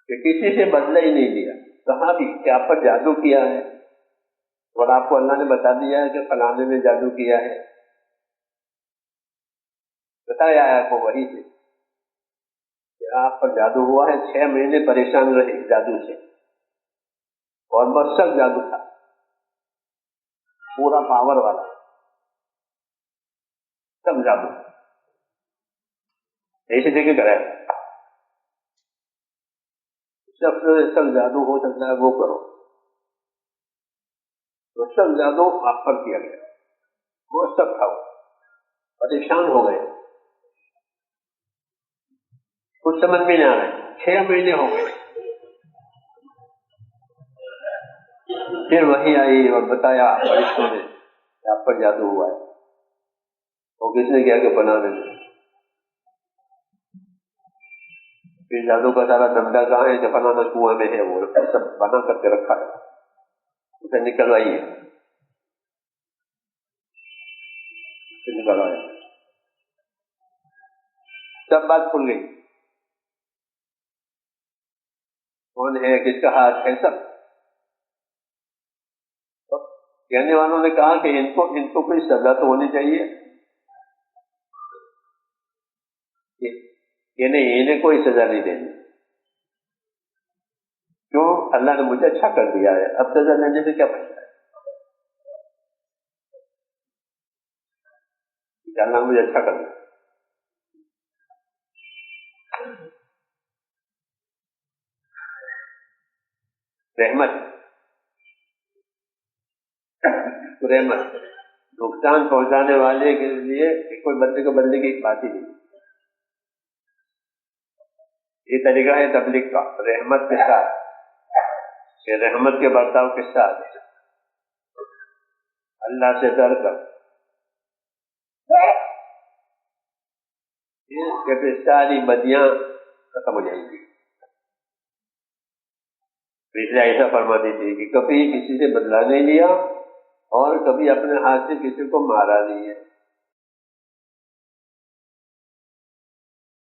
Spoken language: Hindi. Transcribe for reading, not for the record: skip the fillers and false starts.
कि किसी से बदला ही नहीं लिया, कहाँ भी क्या आप पर जादू किया है और आपको अल्लाह ने बता दिया है कि फलाने ने जादू किया है, बताया आपको वही से कि आप पर जादू हुआ है, 6 महीने परेशान रहे जादू से और बरसक जादू था, पूरा पावर वाला सब जादू, ऐसे देखे कराया सब जादू हो सकता है वो करो, तो सब जादू आप पर किया गया, वो सब था, परेशान हो गए, कुछ समझ में नहीं आ रहा, 6 महीने हो गए। फिर वही आई और बताया फरिश्तों ने आप पर जादू हुआ है, तो किसने किया कि बना दे, फिर जादू का सारा धंधा कहाँ है, कि फलाना कुआं में है, वो सब बना करके रखा है, उसे निकलवाइए, निकलवाया, सब बात खुल गई, कौन है, किसका हाथ है, सब। तो कहने वालों ने कहा कि इनको कोई सजा तो होनी चाहिए, ये नहीं, इन्हें कोई सजा नहीं देनी, क्यों, अल्लाह ने मुझे अच्छा कर दिया है, अब सजा लेने से क्या फायदा है, अल्लाह ने मुझे अच्छा कर दिया। रहमत, रहमत, नुकसान पहुंचाने वाले के लिए कोई बंदे को बंदे की बात ही नहीं, ये तरीका है तबलीग का, रहमत के साथ, रहमत के बर्ताव के साथ, अल्लाह से डर कर, कहते सारी बदियां खत्म हो जाएंगी। पिछले ऐसा फरमाती थी कि कभी किसी से बदला नहीं लिया और कभी अपने हाथ से किसी को मारा नहीं है,